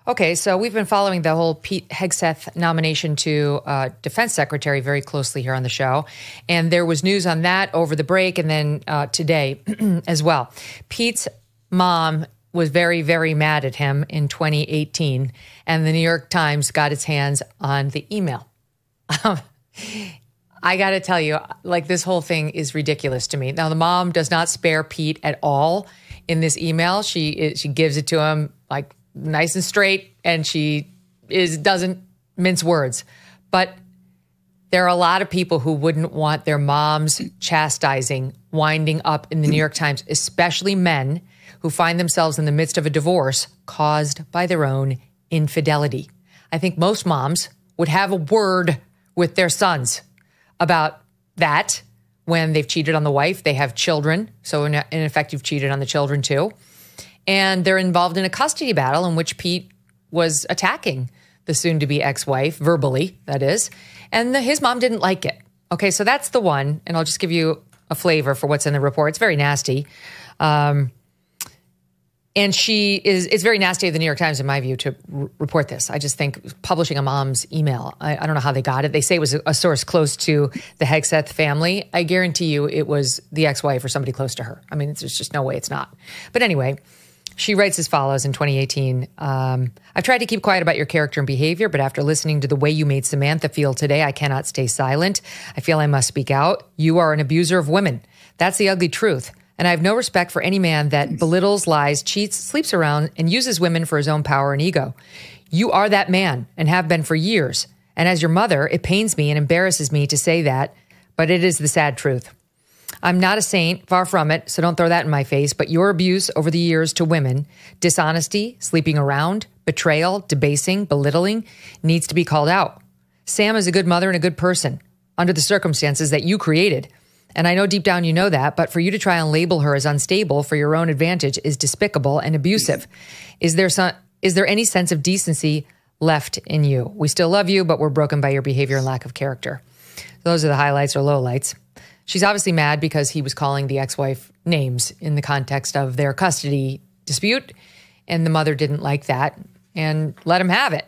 Okay, so we've been following the whole Pete Hegseth nomination to defense secretary very closely here on the show. And there was news on that over the break and then today as well. Pete's mom was very, very mad at him in 2018, and the New York Times got its hands on the email. I got to tell you, like, this whole thing is ridiculous to me. Now, the mom does not spare Pete at all in this email. She gives it to him like nice and straight, and she doesn't mince words. But there are a lot of people who wouldn't want their moms chastising winding up in the New York Times, especially men who find themselves in the midst of a divorce caused by their own infidelity. I think most moms would have a word with their sons about that when they've cheated on the wife. They have children, so in effect, you've cheated on the children too. And they're involved in a custody battle in which Pete was attacking the soon-to-be ex-wife, verbally, that is. And his mom didn't like it. Okay, so that's the one. And I'll just give you a flavor for what's in the report. It's very nasty. And it's very nasty of the New York Times, in my view, to report this. I just think publishing a mom's email, I don't know how they got it. They say it was a source close to the Hegseth family. I guarantee you it was the ex-wife or somebody close to her. I mean, there's just no way it's not. But anyway, she writes as follows in 2018. I've tried to keep quiet about your character and behavior, but after listening to the way you made Samantha feel today, I cannot stay silent. I feel I must speak out. You are an abuser of women. That's the ugly truth. And I have no respect for any man that belittles, lies, cheats, sleeps around, and uses women for his own power and ego. You are that man and have been for years. And as your mother, it pains me and embarrasses me to say that, but it is the sad truth. I'm not a saint, far from it, so don't throw that in my face, but your abuse over the years to women, dishonesty, sleeping around, betrayal, debasing, belittling, needs to be called out. Sam is a good mother and a good person under the circumstances that you created. And I know deep down you know that, but for you to try and label her as unstable for your own advantage is despicable and abusive. Is there any sense of decency left in you? We still love you, but we're broken by your behavior and lack of character. Those are the highlights or lowlights. She's obviously mad because he was calling the ex-wife names in the context of their custody dispute, and the mother didn't like that and let him have it.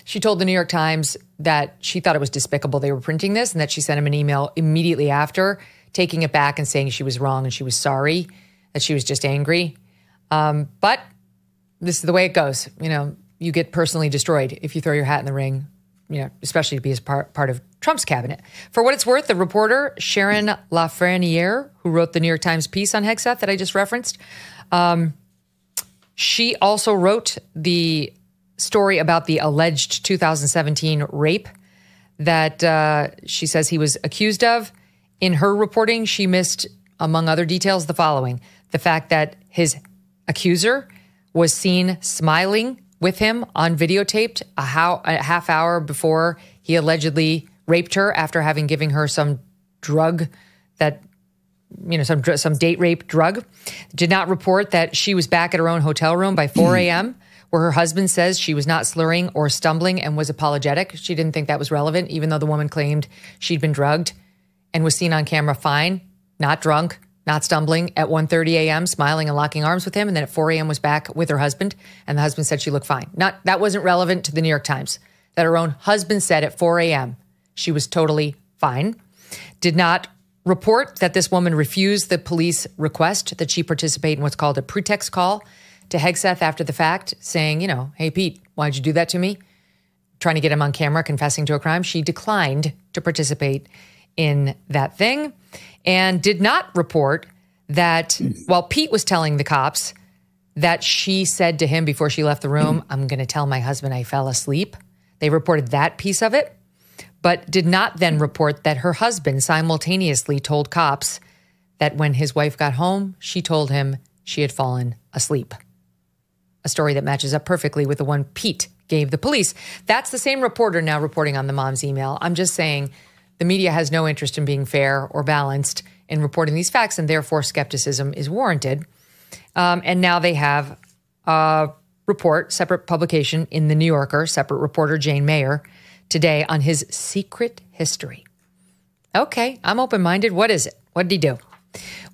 She told the New York Times that she thought it was despicable they were printing this and that she sent him an email immediately after, taking it back and saying she was wrong and she was sorry, that she was just angry. But this is the way it goes. You know, you get personally destroyed if you throw your hat in the ring, you know, especially to be as part of Trump's cabinet. For what it's worth, the reporter Sharon Lafreniere, who wrote the New York Times piece on Hegseth that I just referenced, she also wrote the story about the alleged 2017 rape that she says he was accused of. In her reporting, she missed, among other details, the following: the fact that his accuser was seen smiling with him on videotaped a half hour before he allegedly raped her after having given her some drug that, you know, some date rape drug. Did not report that she was back at her own hotel room by 4 a.m., where her husband says she was not slurring or stumbling and was apologetic. She didn't think that was relevant, even though the woman claimed she'd been drugged and was seen on camera fine, not drunk, not stumbling, at 1:30 a.m., smiling and locking arms with him, and then at 4 a.m. was back with her husband, and the husband said she looked fine. That wasn't relevant to the New York Times, that her own husband said at 4 a.m. she was totally fine. Did not report that this woman refused the police request that she participate in what's called a pretext call to Hegseth after the fact, saying, you know, hey, Pete, why'd you do that to me? Trying to get him on camera confessing to a crime. She declined to participate in that thing, and did not report that while Pete was telling the cops that she said to him before she left the room, I'm going to tell my husband I fell asleep. They reported that piece of it, but did not then report that her husband simultaneously told cops that when his wife got home, she told him she had fallen asleep. A story that matches up perfectly with the one Pete gave the police. That's the same reporter now reporting on the mom's email. I'm just saying, the media has no interest in being fair or balanced in reporting these facts, and therefore skepticism is warranted. And now they have a report, separate publication in The New Yorker, separate reporter Jane Mayer, today on his secret history. Okay, I'm open-minded. What is it? What did he do?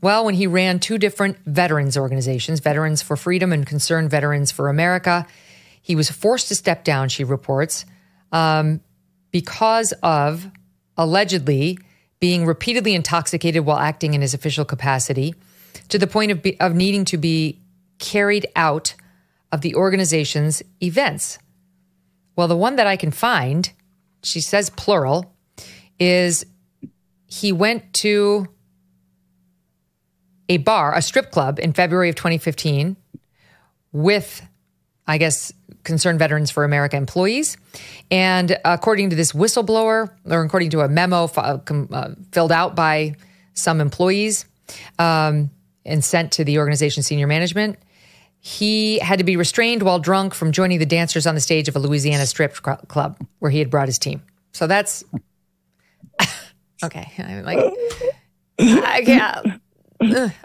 Well, when he ran two different veterans organizations, Veterans for Freedom and Concerned Veterans for America, He was forced to step down, she reports, because of allegedly being repeatedly intoxicated while acting in his official capacity, to the point of needing to be carried out of the organization's events. Well, the one that I can find, she says plural, is he went to a bar, a strip club in February of 2015 with, I guess, Concerned Veterans for America employees. And according to this whistleblower, or according to a memo filled out by some employees and sent to the organization's senior management, he had to be restrained while drunk from joining the dancers on the stage of a Louisiana strip club where he had brought his team. So that's okay. I'm like, I can't.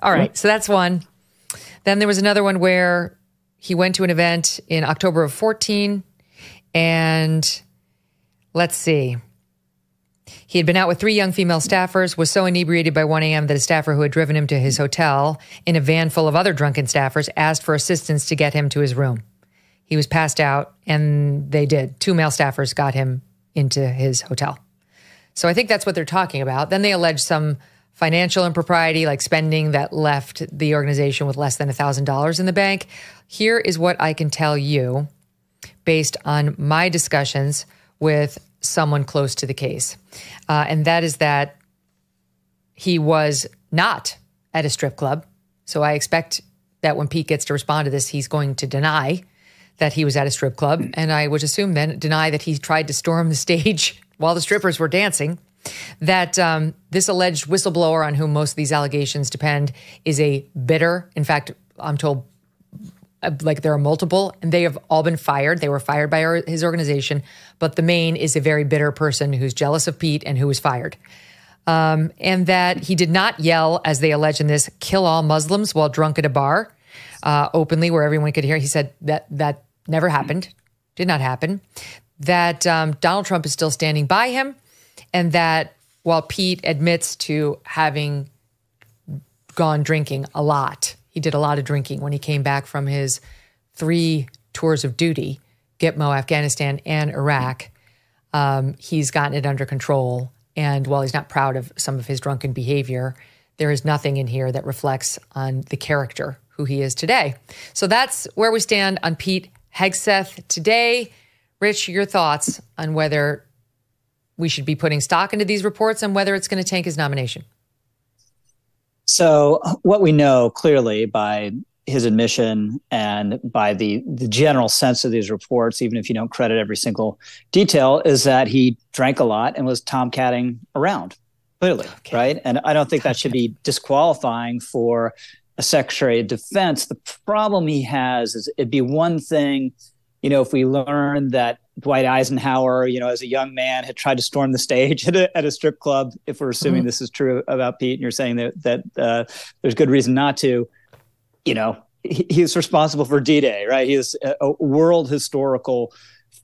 All right. So that's one. Then there was another one where he went to an event in October of 14, and let's see. He had been out with 3 young female staffers, was so inebriated by 1 a.m. that a staffer who had driven him to his hotel in a van full of other drunken staffers asked for assistance to get him to his room. He was passed out, and they did. 2 male staffers got him into his hotel. So I think that's what they're talking about. Then they allege some financial impropriety, like spending that left the organization with less than $1,000 in the bank. Here is what I can tell you based on my discussions with someone close to the case. And that is that he was not at a strip club. So I expect that when Pete gets to respond to this, he's going to deny that he was at a strip club. And I would assume then deny that he tried to storm the stage while the strippers were dancing. That this alleged whistleblower on whom most of these allegations depend is a bitter, in fact, I'm told like there are multiple, and they have all been fired. They were fired by his organization, but the main is a very bitter person who's jealous of Pete and who was fired. And that he did not yell, as they allege in this, "kill all Muslims" while drunk at a bar, openly where everyone could hear. He said that never happened, did not happen. That Donald Trump is still standing by him, and that while Pete admits to having gone drinking a lot, he did a lot of drinking when he came back from his 3 tours of duty, Gitmo, Afghanistan, and Iraq. He's gotten it under control. And while he's not proud of some of his drunken behavior, there is nothing in here that reflects on the character who he is today. So that's where we stand on Pete Hegseth today. Rich, your thoughts on whether we should be putting stock into these reports and whether it's going to tank his nomination? So what we know clearly by his admission and by the general sense of these reports, even if you don't credit every single detail, is that he drank a lot and was tomcatting around, clearly, right? And I don't think that should be disqualifying for a Secretary of Defense. The problem he has is it'd be one thing, if we learned that Dwight Eisenhower, as a young man, had tried to storm the stage at a strip club, if we're assuming this is true about Pete, and you're saying that there's good reason not to, he's responsible for D-Day, right? He is a world historical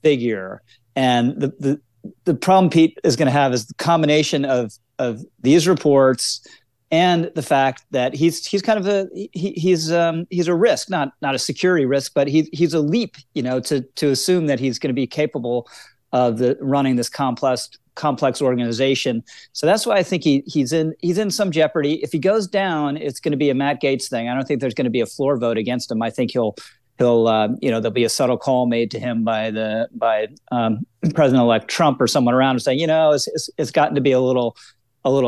figure. And the problem Pete is going to have is the combination of these reports and the fact that he's kind of he's a risk, not a security risk, but he's a leap, to assume that he's going to be capable of running this complex organization. So that's why I think he's in some jeopardy. If he goes down, it's going to be a Matt Gaetz thing. I don't think there's going to be a floor vote against him. I think he'll there'll be a subtle call made to him by President-elect Trump or someone around him saying, it's gotten to be a little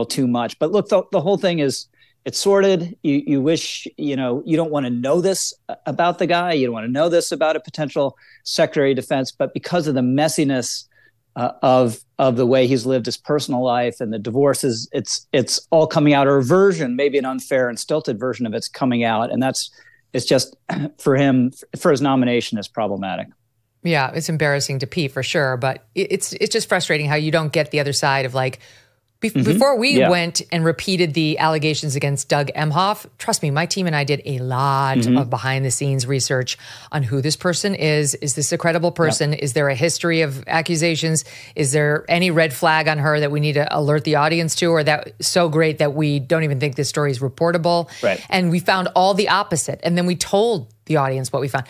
too much. But look, the whole thing is, it's sordid. You wish, you don't want to know this about the guy. You don't want to know this about a potential Secretary of Defense. But because of the messiness of the way he's lived his personal life and the divorces, it's all coming out, or a version, maybe an unfair and stilted version of it's coming out. And it's just, for him, for his nomination, is problematic. Yeah, it's embarrassing to Pete for sure. But it's just frustrating how you don't get the other side of like, Before we went and repeated the allegations against Doug Emhoff, trust me, my team and I did a lot of behind the scenes research on who this person is. Is this a credible person? Is there a history of accusations? Is there any red flag on her that we need to alert the audience to, or that so great that we don't even think this story is reportable? Right. And we found all the opposite. And then we told the audience what we found.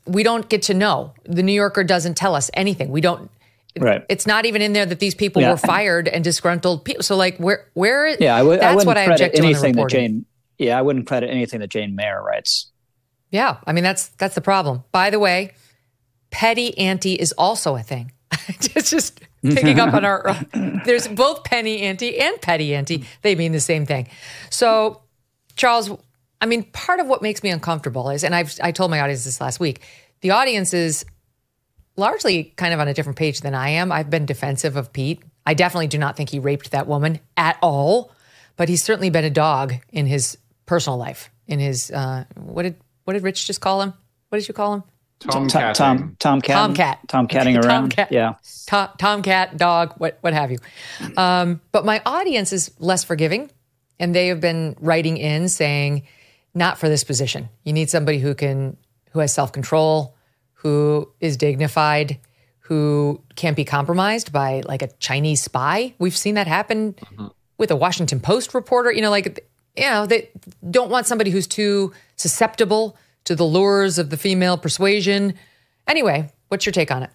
We don't get to know. The New Yorker doesn't tell us anything. We don't. Right. It's not even in there that these people were fired and disgruntled people. So, like, where? That's what I object to in the reporting. I wouldn't credit anything that Jane Mayer writes. Yeah, I mean that's the problem. By the way, petty ante is also a thing. It's just picking up on our. There's both penny ante and petty ante. They mean the same thing. So, Charles, I mean, part of what makes me uncomfortable is, and I told my audience this last week, the audience is largely kind of on a different page than I am. I've been defensive of Pete. I definitely do not think he raped that woman at all, but he's certainly been a dog in his personal life. In his what did Rich just call him? What did you call him? Tomcat. Tomcatting around. Yeah. Tomcat, dog, what have you. But my audience is less forgiving, and they have been writing in saying, not for this position. You need somebody who has self-control, who is dignified, who can't be compromised by like a Chinese spy. We've seen that happen with a Washington Post reporter. They don't want somebody who's too susceptible to the lures of the female persuasion. Anyway, what's your take on it?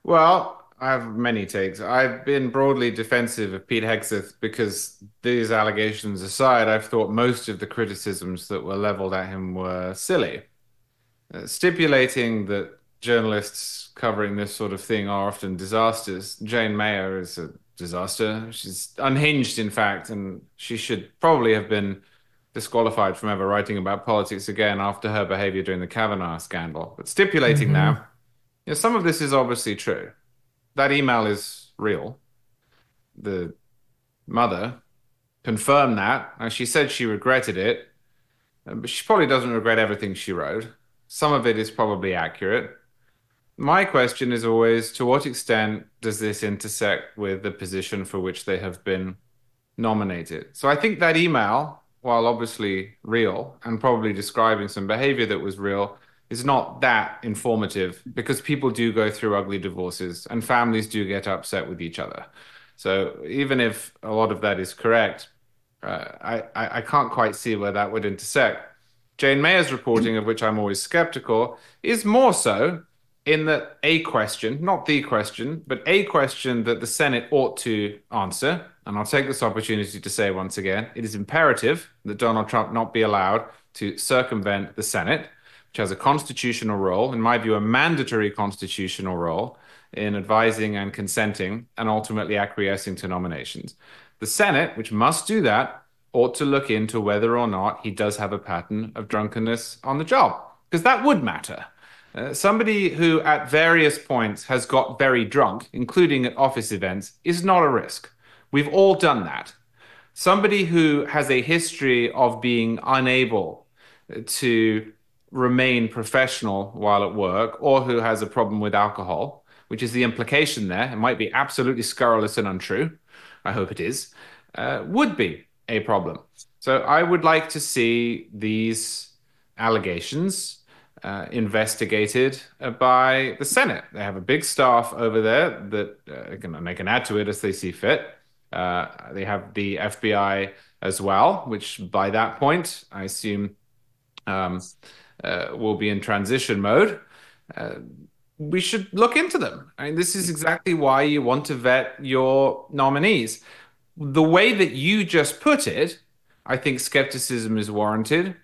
Well, I have many takes. I've been broadly defensive of Pete Hegseth because, these allegations aside, I've thought most of the criticisms that were leveled at him were silly. Stipulating that journalists covering this sort of thing are often disasters. Jane Mayer is a disaster. She's unhinged, in fact, and she should probably have been disqualified from ever writing about politics again after her behavior during the Kavanaugh scandal. But stipulating now, some of this is obviously true. That email is real. The mother confirmed that, and she said she regretted it, but she probably doesn't regret everything she wrote. Some of it is probably accurate. My question is always, to what extent does this intersect with the position for which they have been nominated? So I think that email, while obviously real and probably describing some behavior that was real, is not that informative, because people do go through ugly divorces and families do get upset with each other. So even if a lot of that is correct, I can't quite see where that would intersect. Jane Mayer's reporting, of which I'm always skeptical, is more so in that a question, not the question, but a question that the Senate ought to answer. And I'll take this opportunity to say once again, it is imperative that Donald Trump not be allowed to circumvent the Senate, which has a constitutional role, in my view, a mandatory constitutional role in advising and consenting and ultimately acquiescing to nominations. The Senate, which must do that, ought to look into whether or not he does have a pattern of drunkenness on the job, because that would matter. Somebody who at various points has got very drunk, including at office events, is not a risk. We've all done that. Somebody who has a history of being unable to remain professional while at work, or who has a problem with alcohol, which is the implication there, it might be absolutely scurrilous and untrue, I hope it is, would be a problem. So I would like to see these allegations investigated by the Senate. They have a big staff over there that they can add to it as they see fit. They have the FBI as well, which by that point, I assume will be in transition mode. We should look into them. I mean, this is exactly why you want to vet your nominees. The way that you just put it, I think skepticism is warranted,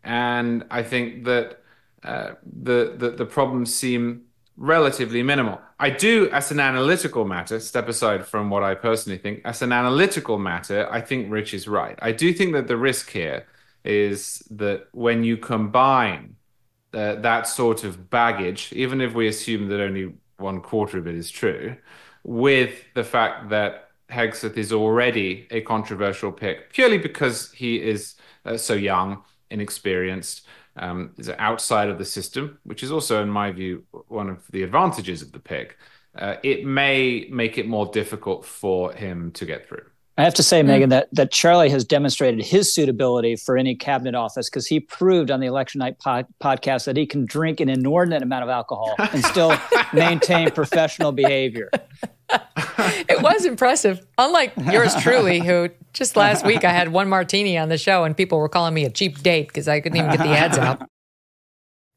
and I think that the problems seem relatively minimal. I do, as an analytical matter, step aside from what I personally think, as an analytical matter, I think Rich is right. I do think that the risk here is that when you combine that sort of baggage, even if we assume that only 1/4 of it is true, with the fact that Hegseth is already a controversial pick, purely because he is so young, inexperienced, is outside of the system, which is also, in my view, one of the advantages of the pick. it may make it more difficult for him to get through. I have to say, Megyn, that Charlie has demonstrated his suitability for any cabinet office because he proved on the election night podcast that he can drink an inordinate amount of alcohol and still maintain professional behavior. It was impressive. Unlike yours truly, who just last week I had one martini on the show and people were calling me a cheap date because I couldn't even get the ads out.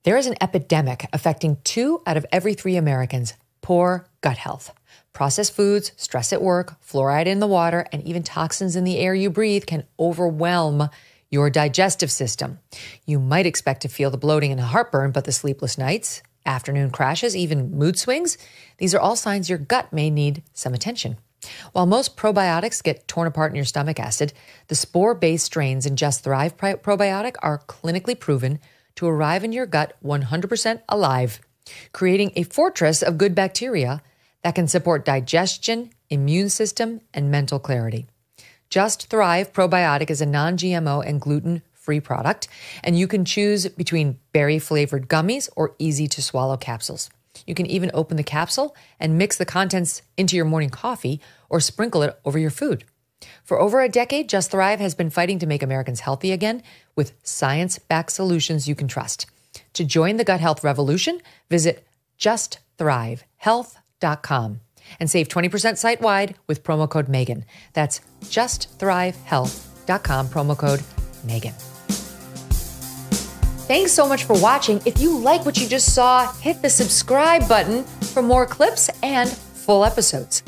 There is an epidemic affecting 2 out of every 3 Americans: poor gut health. Processed foods, stress at work, fluoride in the water, and even toxins in the air you breathe can overwhelm your digestive system. You might expect to feel the bloating and heartburn, but the sleepless nights, afternoon crashes, even mood swings, these are all signs your gut may need some attention. While most probiotics get torn apart in your stomach acid, the spore-based strains in Just Thrive probiotic are clinically proven to arrive in your gut 100% alive, creating a fortress of good bacteria that can support digestion, immune system, and mental clarity. Just Thrive probiotic is a non-GMO and gluten-free product, and you can choose between berry-flavored gummies or easy-to-swallow capsules. You can even open the capsule and mix the contents into your morning coffee or sprinkle it over your food. For over a decade, Just Thrive has been fighting to make Americans healthy again with science-backed solutions you can trust. To join the gut health revolution, visit justthrivehealth.com and save 20% site-wide with promo code Megyn. That's justthrivehealth.com, promo code Megyn. Thanks so much for watching. If you like what you just saw, hit the subscribe button for more clips and full episodes.